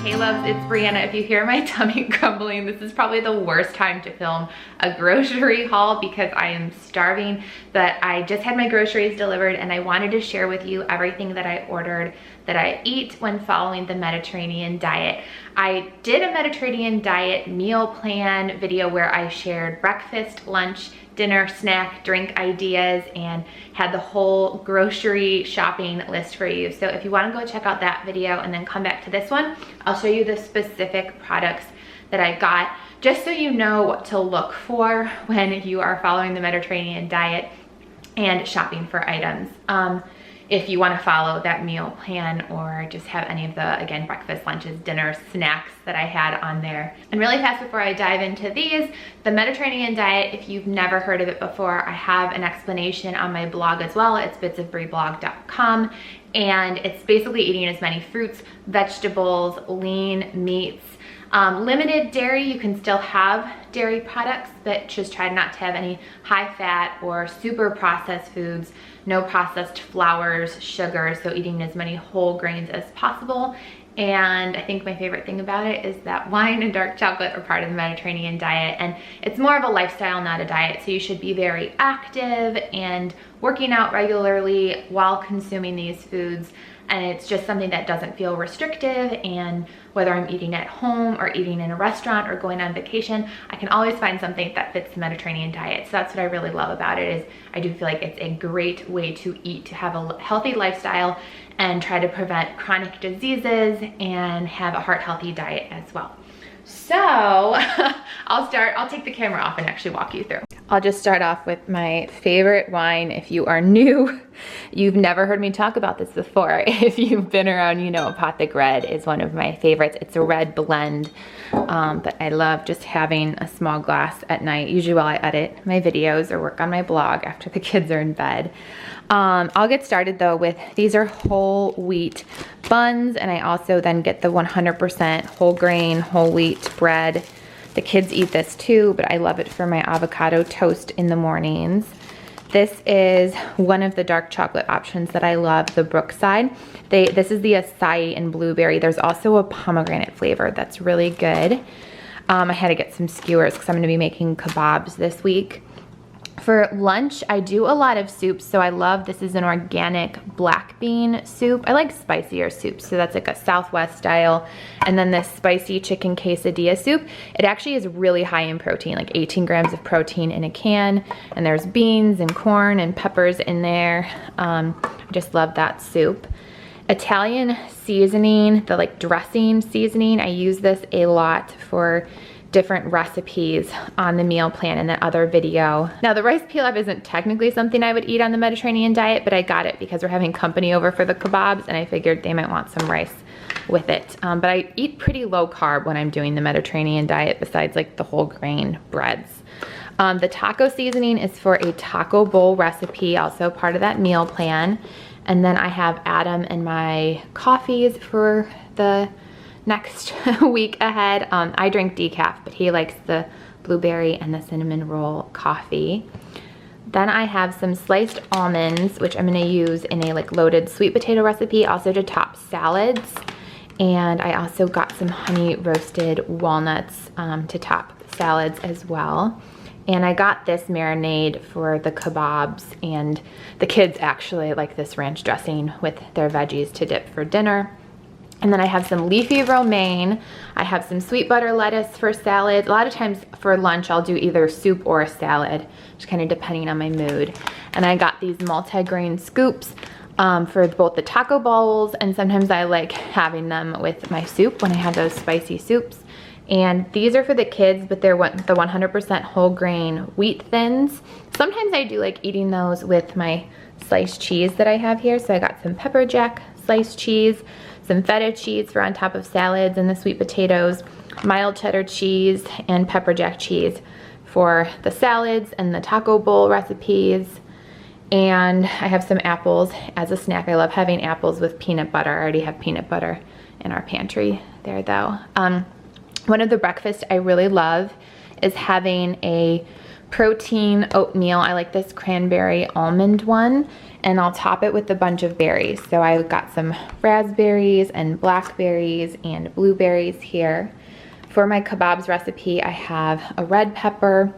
Hey loves, it's Brianna. If you hear my tummy grumbling, this is probably the worst time to film a grocery haul because I am starving, but I just had my groceries delivered and I wanted to share with you everything that I ordered that I eat when following the Mediterranean diet. I did a Mediterranean diet meal plan video where I shared breakfast, lunch, dinner, snack, drink ideas, and had the whole grocery shopping list for you. So if you want to go check out that video and then come back to this one, I'll show you the specific products that I got, just so you know what to look for when you are following the Mediterranean diet and shopping for items. If you want to follow that meal plan or just have any of the, again, breakfast, lunches, dinners, snacks that I had on there. And really fast before I dive into these, the Mediterranean diet, if you've never heard of it before, I have an explanation on my blog as well. It's bitsofbrieblog.com, and it's basically eating as many fruits, vegetables, lean meats, limited dairy. You can still have dairy products, but just try not to have any high fat or super processed foods, no processed flours, sugars, so eating as many whole grains as possible. And I think my favorite thing about it is that wine and dark chocolate are part of the Mediterranean diet, and it's more of a lifestyle, not a diet. So you should be very active and working out regularly while consuming these foods. And it's just something that doesn't feel restrictive, and whether I'm eating at home or eating in a restaurant or going on vacation, I can always find something that fits the Mediterranean diet. So that's what I really love about it, is I do feel like it's a great way to eat, to have a healthy lifestyle and try to prevent chronic diseases and have a heart-healthy diet as well. So I'll take the camera off and actually walk you through. I'll just start off with my favorite wine. If you are new, you've never heard me talk about this before. If you've been around, you know Apothic Red is one of my favorites. It's a red blend, but I love just having a small glass at night, usually while I edit my videos or work on my blog after the kids are in bed. I'll get started though with, these are whole wheat buns, and I also then get the 100% whole grain, whole wheat bread. The kids eat this too, but I love it for my avocado toast in the mornings. This is one of the dark chocolate options that I love, the Brookside. This is the acai and blueberry. There's also a pomegranate flavor that's really good. I had to get some skewers because I'm gonna be making kebabs this week. For lunch, I do a lot of soups, so I love, this is an organic black bean soup. I like spicier soups, so that's like a Southwest style. And then this spicy chicken quesadilla soup. It actually is really high in protein, like 18 grams of protein in a can. And there's beans and corn and peppers in there. I just love that soup. Italian seasoning, the like dressing seasoning, I use this a lot for different recipes on the meal plan in that other video. Now the rice pilaf isn't technically something I would eat on the Mediterranean diet, but I got it because we're having company over for the kebabs and I figured they might want some rice with it. But I eat pretty low carb when I'm doing the Mediterranean diet, besides like the whole grain breads. The taco seasoning is for a taco bowl recipe, also part of that meal plan. And then I have Adam and my coffees for the next week ahead. I drink decaf, but he likes the blueberry and the cinnamon roll coffee. Then I have some sliced almonds, which I'm gonna use in a like loaded sweet potato recipe, also to top salads. And I also got some honey roasted walnuts to top salads as well. And I got this marinade for the kebabs, and the kids actually like this ranch dressing with their veggies to dip for dinner. And then I have some leafy romaine. I have some sweet butter lettuce for salads. A lot of times for lunch, I'll do either soup or a salad, just kind of depending on my mood. And I got these multi-grain scoops for both the taco bowls, and sometimes I like having them with my soup when I have those spicy soups. And these are for the kids, but they're the 100% whole grain wheat thins. Sometimes I do like eating those with my sliced cheese that I have here. So I got some pepper jack sliced cheese, some feta cheese for on top of salads and the sweet potatoes, mild cheddar cheese, and pepper jack cheese for the salads and the taco bowl recipes. And I have some apples as a snack. I love having apples with peanut butter. I already have peanut butter in our pantry there though. One of the breakfasts I really love is having a protein oatmeal. I like this cranberry almond one, and I'll top it with a bunch of berries. So I got some raspberries and blackberries and blueberries here. For my kebabs recipe, I have a red pepper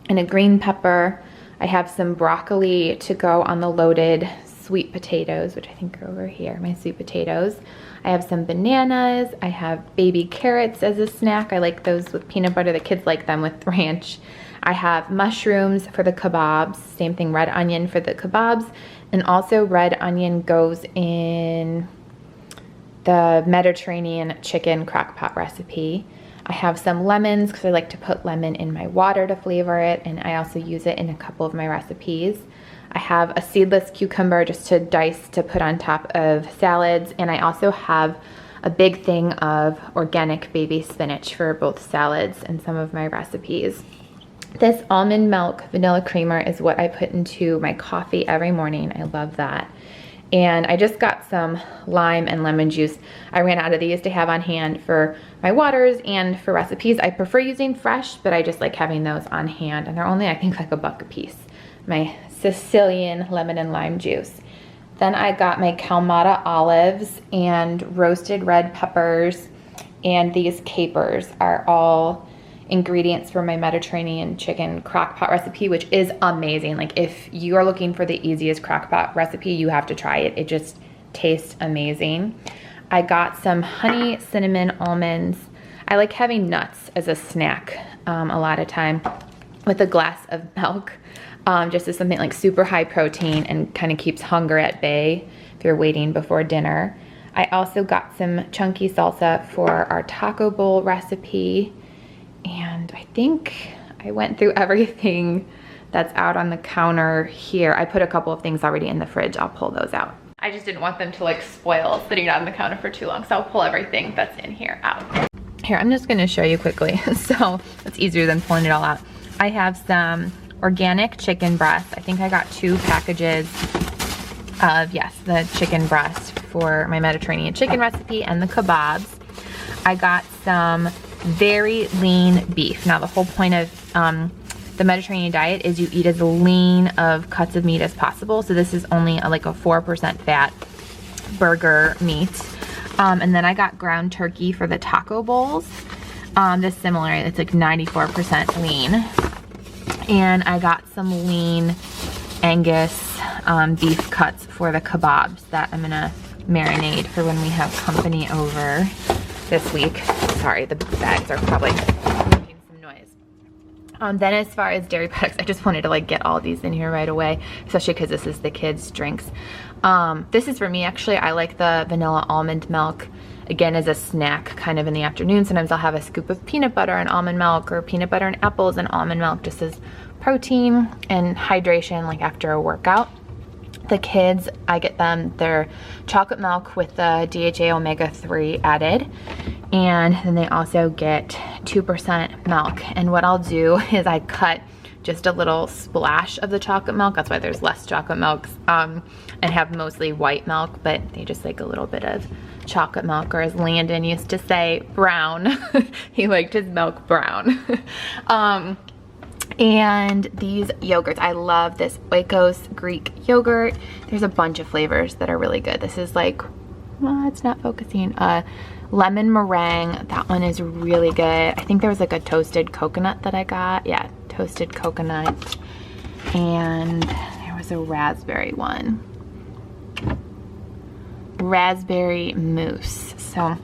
and a green pepper. I have some broccoli to go on the loaded sweet potatoes, which I think are over here, my sweet potatoes. I have some bananas. I have baby carrots as a snack. I like those with peanut butter. The kids like them with ranch. I have mushrooms for the kebabs. Same thing, red onion for the kebabs. And also red onion goes in the Mediterranean chicken crock pot recipe. I have some lemons because I like to put lemon in my water to flavor it, and I also use it in a couple of my recipes. I have a seedless cucumber just to dice to put on top of salads, and I also have a big thing of organic baby spinach for both salads and some of my recipes. This almond milk vanilla creamer is what I put into my coffee every morning. I love that. And I just got some lime and lemon juice. I ran out of these to have on hand for my waters and for recipes. I prefer using fresh, but I just like having those on hand. And they're only, I think, like $1 a piece. My Sicilian lemon and lime juice. Then I got my Kalamata olives and roasted red peppers, and these capers are all ingredients for my Mediterranean chicken crock pot recipe, which is amazing. Like, if you are looking for the easiest crock pot recipe, you have to try it. It just tastes amazing. I got some honey cinnamon almonds. I like having nuts as a snack a lot of time with a glass of milk, just as something like super high protein and kind of keeps hunger at bay if you're waiting before dinner. I also got some chunky salsa for our taco bowl recipe. And I think I went through everything that's out on the counter here. I put a couple of things already in the fridge. I'll pull those out. I just didn't want them to like spoil sitting out on the counter for too long. So I'll pull everything that's in here out. Here, I'm just gonna show you quickly. So it's easier than pulling it all out. I have some organic chicken breast. I think I got 2 packages of, yes, the chicken breast for my Mediterranean chicken recipe and the kebabs. I got some very lean beef. Now, the whole point of the Mediterranean diet is you eat as lean of cuts of meat as possible. So this is only like a 4% fat burger meat. And then I got ground turkey for the taco bowls. This similar, it's like 94% lean. And I got some lean Angus beef cuts for the kebabs that I'm gonna marinate for when we have company over this week. Sorry, the bags are probably making some noise. Then as far as dairy products, I just wanted to like get all these in here right away, especially because this is the kids' drinks. This is for me, actually. I like the vanilla almond milk, again, as a snack kind of in the afternoon. Sometimes I'll have a scoop of peanut butter and almond milk, or peanut butter and apples and almond milk, just as protein and hydration, like after a workout. The kids, I get them their chocolate milk with the DHA omega-3 added, and then they also get 2% milk. And what I'll do is I cut just a little splash of the chocolate milk, that's why there's less chocolate milk, and have mostly white milk, but they just like a little bit of chocolate milk, or as Landon used to say, brown. He liked his milk brown. And these yogurts, I love this Oikos Greek yogurt. There's a bunch of flavors that are really good. This is like, well, it's not focusing. Lemon meringue, that one is really good. I think there was like a toasted coconut that I got. Yeah, toasted coconut. And there was a raspberry one. Raspberry mousse. So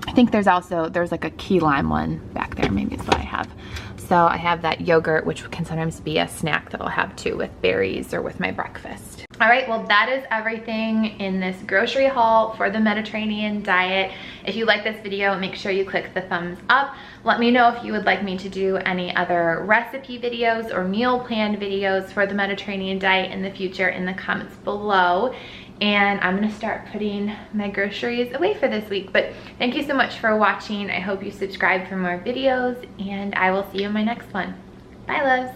I think there's like a key lime one back there. Maybe it's what I have. So I have that yogurt, which can sometimes be a snack that I'll have too with berries or with my breakfast. All right, well, that is everything in this grocery haul for the Mediterranean diet. If you like this video, make sure you click the thumbs up. Let me know if you would like me to do any other recipe videos or meal plan videos for the Mediterranean diet in the future in the comments below. And I'm gonna start putting my groceries away for this week. But thank you so much for watching. I hope you subscribe for more videos, and I will see you in my next one. Bye, loves.